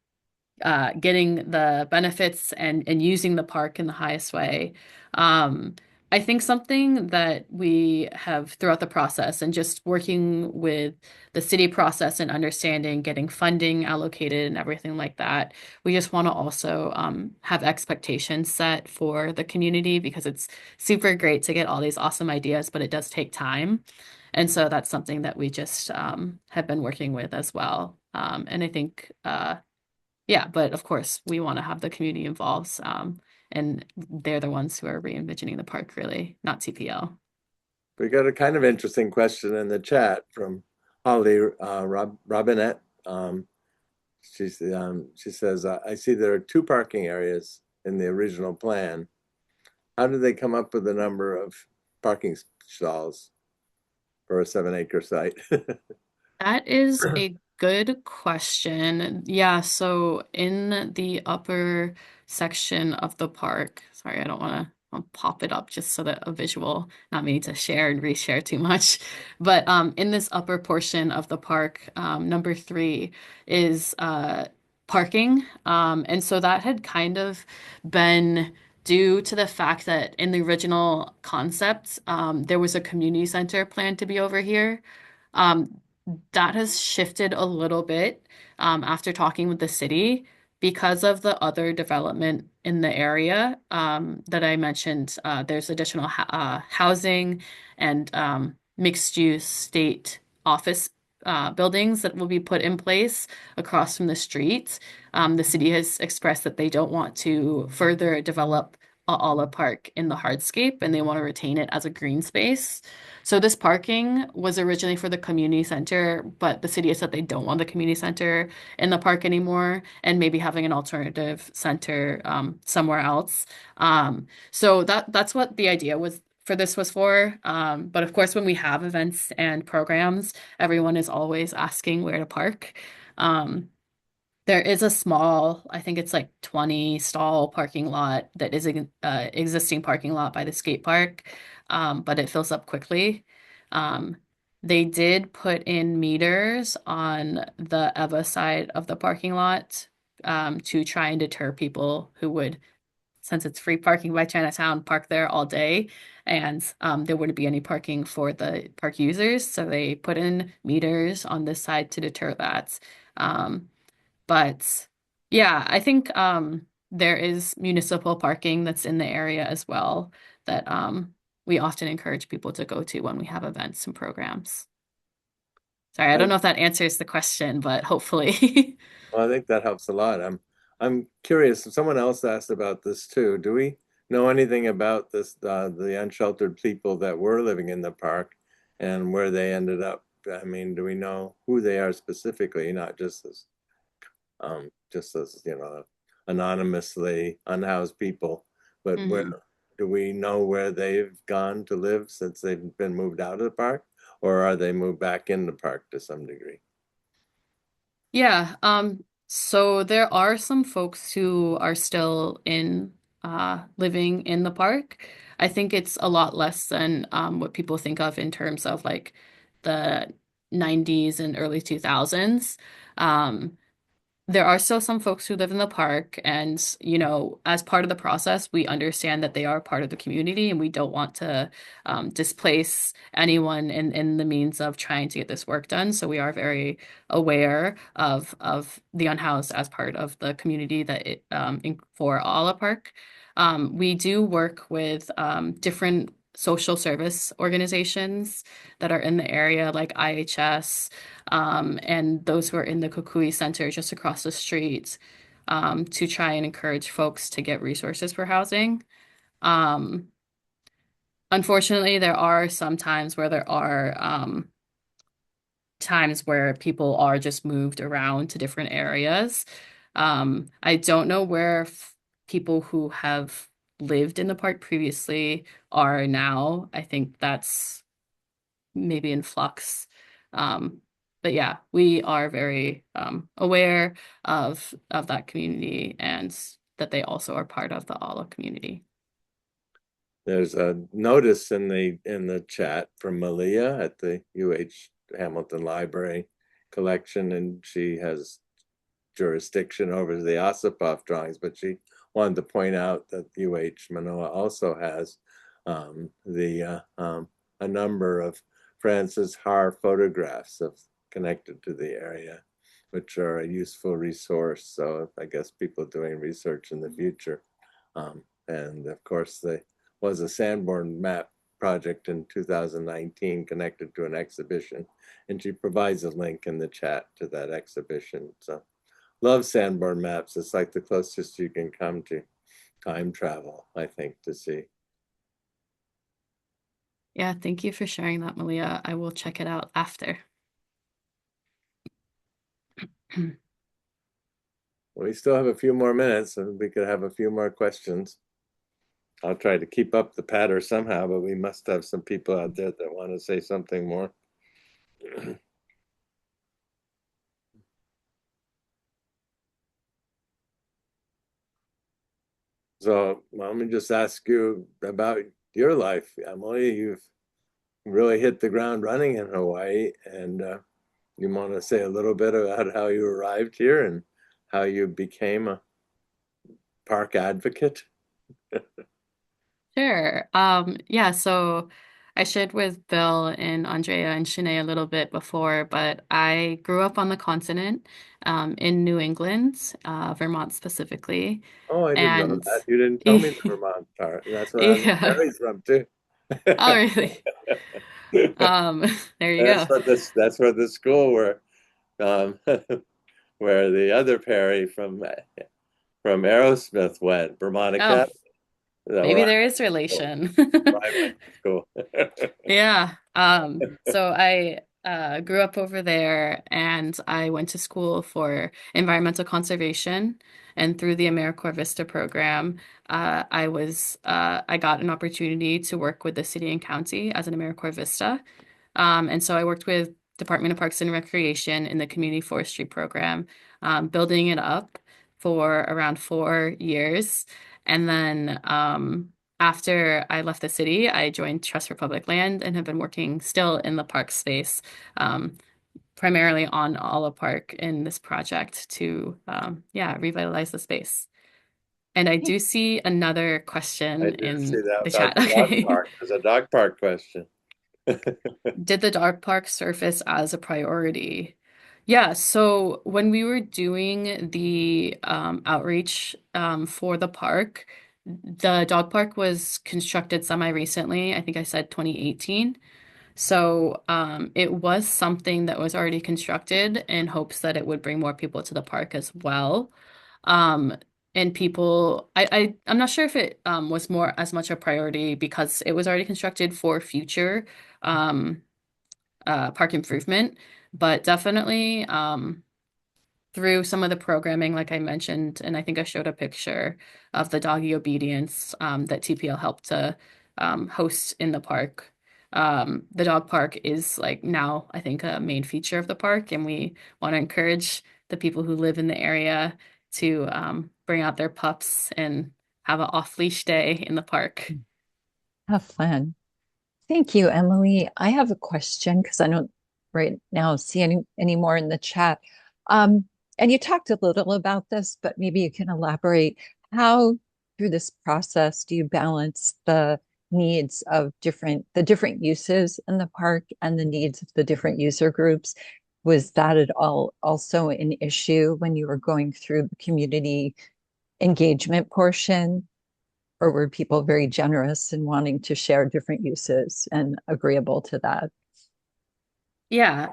getting the benefits and using the park in the highest way. Um, I think something that we have throughout the process and just working with the city process and understanding getting funding allocated and everything like that, we just want to also have expectations set for the community because it's super great to get all these awesome ideas, but it does take time. And so that's something that we just have been working with as well. And I think yeah, but of course, we want to have the community involved, and they're the ones who are re-envisioning the park, really, not TPL. We got a kind of interesting question in the chat from Holly Robinette. She says, I see there are two parking areas in the original plan. How did they come up with the number of parking stalls for a 7-acre site? That is a good question. Yeah, so in the upper section of the park, sorry, I don't want to I'll pop it up just so that a visual, not me to share and reshare too much. But in this upper portion of the park, number three is parking. And so that had kind of been due to the fact that in the original concept, there was a community center planned to be over here. Um, that has shifted a little bit after talking with the city because of the other development in the area that I mentioned. There's additional housing and mixed use state office buildings that will be put in place across from the street. The city has expressed that they don't want to further develop Ala Park in the hardscape and they want to retain it as a green space. So this parking was originally for the community center, but the city has said they don't want the community center in the park anymore, and maybe having an alternative center somewhere else. So that's what the idea was for this was for. But of course, when we have events and programs, everyone is always asking where to park. Um, there is a small, I think it's like 20 stall parking lot that is an existing parking lot by the skate park, but it fills up quickly. Um, they did put in meters on the Eva side of the parking lot to try and deter people who would, since it's free parking by Chinatown, park there all day, and there wouldn't be any parking for the park users. So they put in meters on this side to deter that. Um, but yeah, I think there is municipal parking that's in the area as well that we often encourage people to go to when we have events and programs. Sorry, I don't I, know if that answers the question, but hopefully. well, I think that helps a lot. I'm curious. Someone else asked about this too. Do we know anything about this, the unsheltered people that were living in the park and where they ended up? I mean, do we know who they are specifically, not just as, anonymously unhoused people, but where Mhm. do we know where they've gone to live since they've been moved out of the park, or are they moved back in the park to some degree? Yeah, so there are some folks who are still in living in the park. I think it's a lot less than what people think of in terms of like the 90s and early 2000s. Um, there are still some folks who live in the park, and as part of the process, we understand that they are part of the community, and we don't want to displace anyone in the means of trying to get this work done. So we are very aware of the unhoused as part of the community for Ala Park. We do work with different social service organizations that are in the area, like IHS and those who are in the Kukui Center just across the street to try and encourage folks to get resources for housing. Um, Unfortunately, there are some times where there are times where people are just moved around to different areas. I don't know where people who have lived in the park previously are now. I think that's maybe in flux. Um, but yeah, we are very aware of that community and that they also are part of the Ala community. There's a notice in the chat from Malia at the UH Hamilton Library collection, and she has jurisdiction over the Ossipoff drawings, but she wanted to point out that UH Manoa also has the a number of Francis Haar photographs of connected to the area, which are a useful resource. So I guess people doing research in the future. And of course, there was a Sanborn map project in 2019 connected to an exhibition, and she provides a link in the chat to that exhibition. So love Sanborn maps. It's like the closest you can come to time travel, I think, to see. Yeah, thank you for sharing that, Malia. I will check it out after. We still have a few more minutes and we could have a few more questions. I'll try to keep up the patter somehow, but we must have some people out there that want to say something more. So let me just ask you about your life, Emily. You've really hit the ground running in Hawaii, and you want to say a little bit about how you arrived here and how you became a park advocate? Sure. Yeah, so I shared with Bill and Andrea and Shanae a little bit before, but I grew up on the continent, in New England, Vermont specifically. Oh, I didn't know And that. You didn't tell me the Vermont part. That's where Aunt yeah. Mary's from too. Oh, really? Um, there you That's go. what the school um, where the other Perry from Aerosmith went, Vermont Oh, Academy. Where maybe I there is went to school. relation. Where I went to school. Yeah. So I grew up over there, and I went to school for environmental conservation. And through the AmeriCorps Vista program, I got an opportunity to work with the city and county as an AmeriCorps Vista. And so I worked with Department of Parks and Recreation in the community forestry program, building it up for around 4 years. And then after I left the city, I joined Trust for Public Land and have been working still in the park space, um, primarily on Ala Park in this project to, yeah, revitalize the space. And I do see another I question do see in that the about chat. the dog Okay. park. There's a dog park question. Did the dog park surface as a priority? Yeah, so when we were doing the outreach for the park, the dog park was constructed semi-recently. I think I said 2018. So it was something that was already constructed in hopes that it would bring more people to the park as well. Um, and people, I'm not sure if it was more as much a priority because it was already constructed for future um, park improvement, but definitely through some of the programming, like I mentioned, and I think I showed a picture of the doggy obedience that TPL helped to host in the park. The dog park is like now, I think, a main feature of the park, and we want to encourage the people who live in the area to bring out their pups and have an off-leash day in the park. Have fun. Thank you, Emily. I have a question because I don't right now see any more in the chat. Um, and you talked a little about this, but maybe you can elaborate. How through this process do you balance the needs of the different uses in the park and the needs of the different user groups? Was that at all also an issue when you were going through the community engagement portion? Or were people very generous in wanting to share different uses and agreeable to that? Yeah,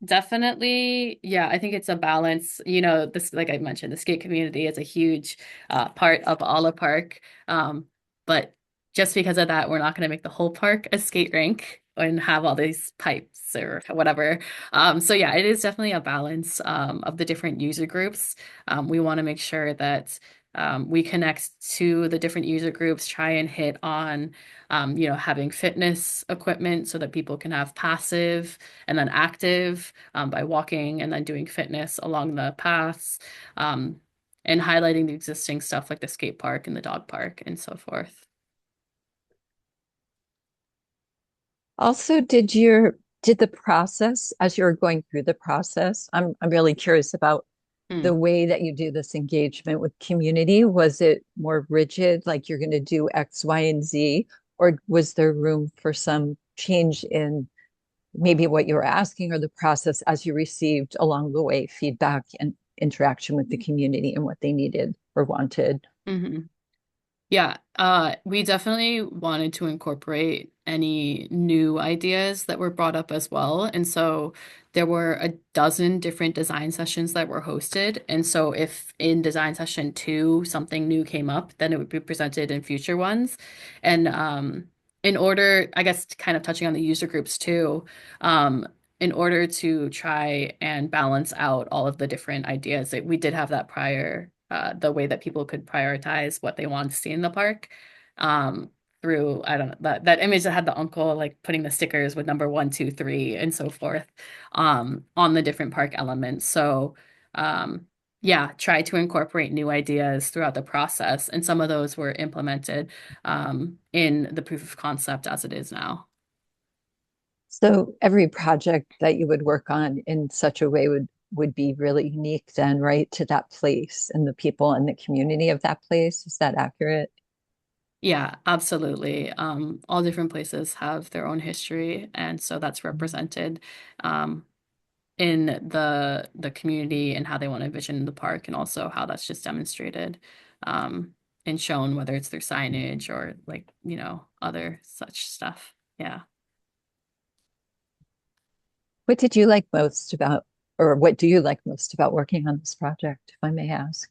definitely. Yeah, I think it's a balance. This, like I mentioned, the skate community is a huge part of Ala Park. But just because of that, we're not going to make the whole park a skate rink and have all these pipes or whatever. So yeah, it is definitely a balance of the different user groups. We want to make sure that we connect to the different user groups, try and hit on, having fitness equipment so that people can have passive and then active by walking and then doing fitness along the paths, um, and highlighting the existing stuff like the skate park and the dog park and so forth. Also, did the process as you were going through the process, I'm really curious about the Hmm. way that you do this engagement with community. Was it more rigid, like you're going to do X, Y, and Z, or was there room for some change in maybe what you were asking or the process as you received along the way feedback and interaction with the community and what they needed or wanted? Hmm. Yeah, we definitely wanted to incorporate any new ideas that were brought up as well. And so there were a dozen different design sessions that were hosted. And so if in design session two something new came up, then it would be presented in future ones. And in order, I guess, kind of touching on the user groups too, um, in order to try and balance out all of the different ideas that we did have that prior the way that people could prioritize what they want to see in the park, um, through, I don't know, that image that had the uncle like putting the stickers with number one, two, three, and so forth, on the different park elements. So yeah, try to incorporate new ideas throughout the process, and some of those were implemented in the proof of concept as it is now. So every project that you would work on in such a way would be really unique then, right, to that place and the people and the community of that place. Is that accurate? Yeah, absolutely. All different places have their own history, and so that's represented um, in the community and how they want to envision the park, and also how that's just demonstrated and shown, whether it's through signage or like, other such stuff. Yeah, What did you like most about, or what do you like most about working on this project, if I may ask?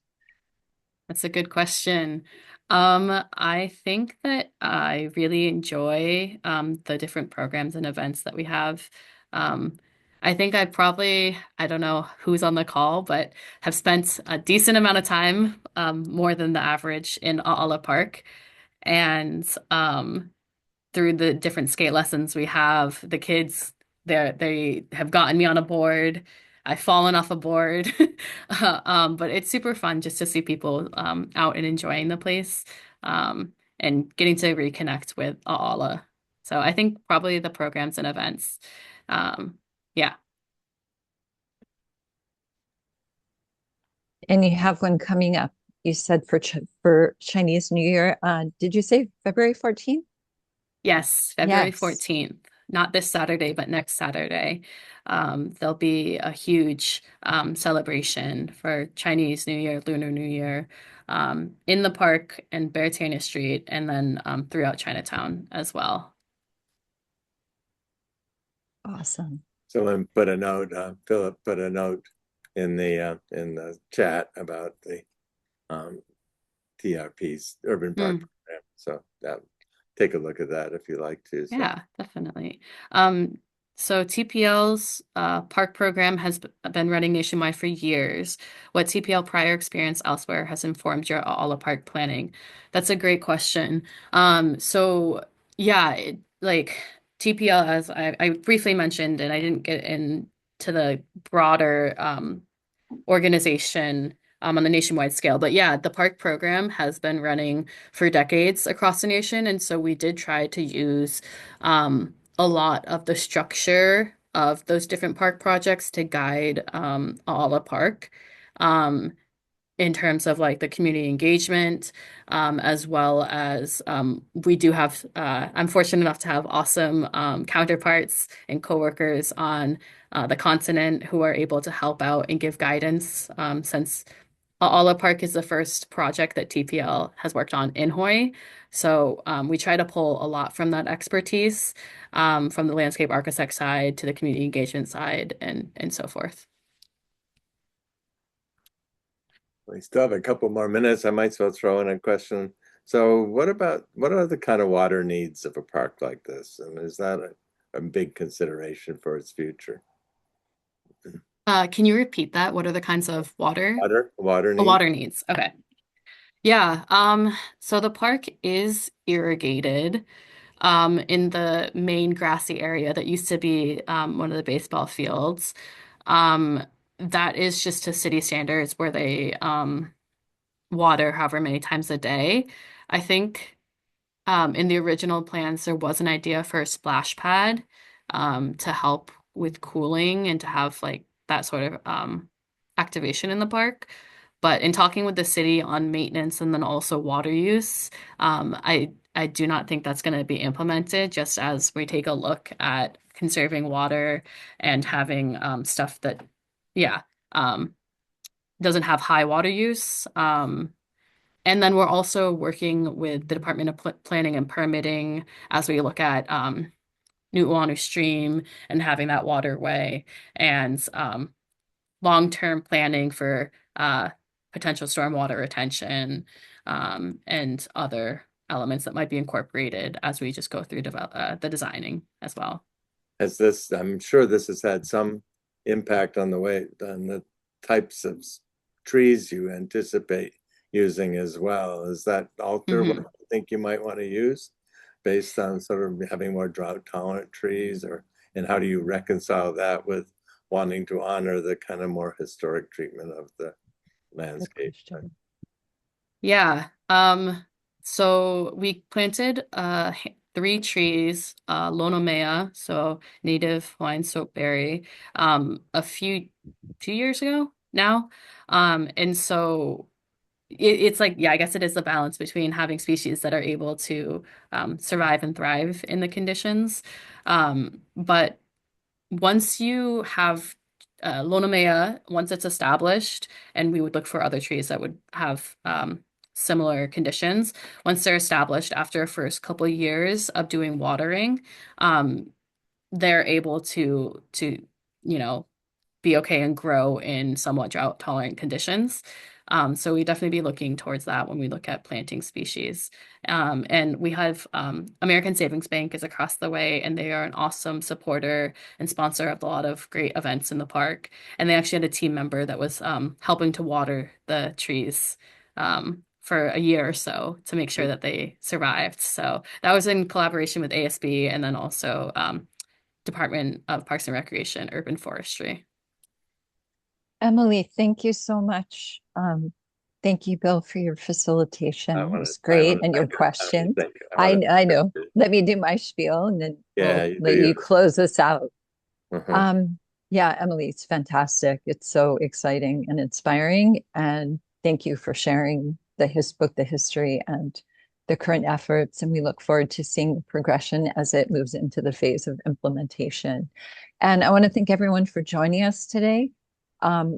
that's a good question. I think that I really enjoy the different programs and events that we have Um, I think I probably, I don't know who's on the call, but have spent a decent amount of time, more than the average in A'ala Park. And through the different skate lessons we have, the kids they have gotten me on a board. I've fallen off a board. But it's super fun just to see people out and enjoying the place, and getting to reconnect with Aala. So I think probably the programs and events. Um, yeah. And you have one coming up. You said for Chinese New Year. Did you say February 14th? Yes, February Yes. 14th. Not this Saturday, but next Saturday. There'll be a huge celebration for Chinese New Year, Lunar New Year, in the park and Beretania Street, and then throughout Chinatown as well. Awesome. Someone put a note, Philip put a note in the chat about the um, TRP's Urban Park Hmm. program. So that take a look at that if you like to. So Yeah, definitely. Um, so TPL's park program has been running nationwide for years. What TPL prior experience elsewhere has informed your all park planning? That's a great question. So yeah, like TPL, as I briefly mentioned, and I didn't get into the broader organization on the nationwide scale. But yeah, the park program has been running for decades across the nation. And so we did try to use a lot of the structure of those different park projects to guide Ala Park. Um, in terms of like the community engagement, as well as we do have, I'm fortunate enough to have awesome counterparts and coworkers on the continent who are able to help out and give guidance, since Ala Park is the first project that TPL has worked on in Hawaii. So we try to pull a lot from that expertise, from the landscape architect side to the community engagement side and so forth. we still have a couple more minutes. I might as well throw in a question. So what are the kind of water needs of a park like this? And is that a big consideration for its future? Can you repeat that? What are the kinds of water? Water Oh, needs? water needs. Okay. Yeah. So the park is irrigated in the main grassy area that used to be one of the baseball fields. Um, that is just to city standards where they water however many times a day. I think in the original plans, there was an idea for a splash pad to help with cooling and to have like that sort of activation in the park. But in talking with the city on maintenance and then also water use, I do not think that's going to be implemented. Just as we take a look at conserving water and having stuff that, yeah, um, doesn't have high water use. And then we're also working with the Department of Planning and Permitting as we look at Nu'uanu Stream and having that waterway and long-term planning for potential stormwater retention, and other elements that might be incorporated as we just go through the designing as well. Has this, I'm sure this has had some impact on the types of trees you anticipate using as well. Does that alter what Hmm. you think you might want to use based on sort of having more drought tolerant trees, or and how do you reconcile that with wanting to honor the kind of more historic treatment of the Good landscape? question. Yeah. So we planted three trees, Lonomea, so native Hawaiian soapberry, a few years ago now. And so it's like, yeah, I guess it is the balance between having species that are able to survive and thrive in the conditions. But once you have Lonomea, once it's established, and we would look for other trees that would have similar conditions. Once they're established, after a first couple of years of doing watering, um, they're able to you know be okay and grow in somewhat drought tolerant conditions. So we definitely be looking towards that when we look at planting species. And we have American Savings Bank is across the way, and they are an awesome supporter and sponsor of a lot of great events in the park. And they actually had a team member that was helping to water the trees for a year or so to make sure that they survived. So that was in collaboration with ASB and then also Department of Parks and Recreation, Urban Forestry. Emily, thank you so much. Thank you, Bill, for your facilitation. It was I great, want to and your thank you. questions. Thank you. I want to I thank know. you. Let me do my spiel, and then Yeah, we'll you do let you yours. close us out. Uh-huh. Um, yeah, Emily, it's fantastic. It's so exciting and inspiring. And thank you for sharing his book, the history and the current efforts. And we look forward to seeing the progression as it moves into the phase of implementation. And I want to thank everyone for joining us today.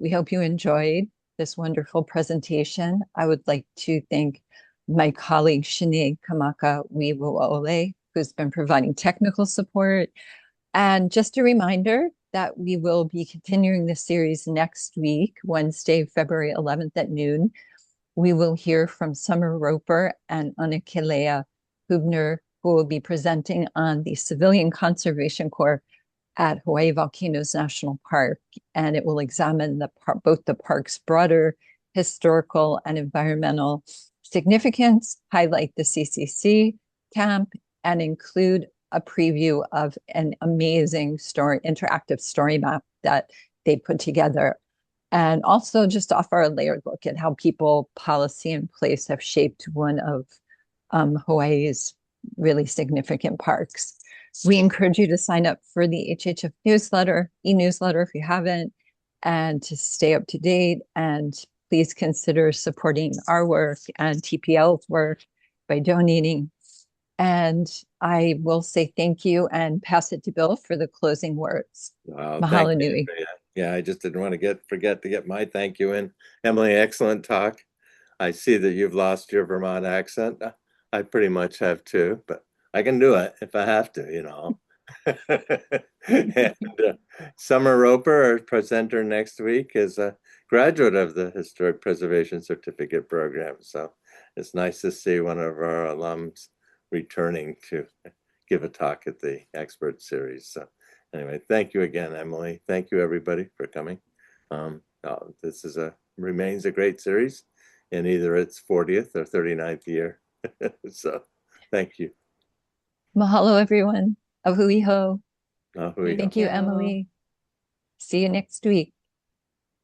We hope you enjoyed this wonderful presentation. I would like to thank my colleague, Sinead Kamaka Wiwole, who's been providing technical support. And just a reminder that we will be continuing the series next week, Wednesday, February 11th at noon. We will hear from Summer Roper and Anna-Kilea Hubner, who will be presenting on the Civilian Conservation Corps at Hawaii Volcanoes National Park. And it will examine both the park's broader historical and environmental significance, highlight the CCC camp, and include a preview of an amazing interactive story map that they put together. And also just offer a layered look at how people, policy, and place have shaped one of Hawaii's really significant parks. We encourage you to sign up for the HHF newsletter, e-newsletter if you haven't, and to stay up to date. And please consider supporting our work and TPL's work by donating. And I will say thank you and pass it to Bill for the closing words. Wow, thank Mahalo you, nui. Andrea. Yeah, I just didn't want to forget to get my thank you in. Emily, excellent talk. I see that you've lost your Vermont accent. I pretty much have too, but I can do it if I have to, you know. And Summer Roper, our presenter next week, is a graduate of the Historic Preservation Certificate Program. So it's nice to see one of our alums returning to give a talk at the expert series. So anyway, thank you again, Emily. Thank you, everybody, for coming. This remains a great series in either its 40th or 39th year. So thank you. Mahalo, everyone. Ahui ho. Ahui. Thank you, You. Emily. See you next week.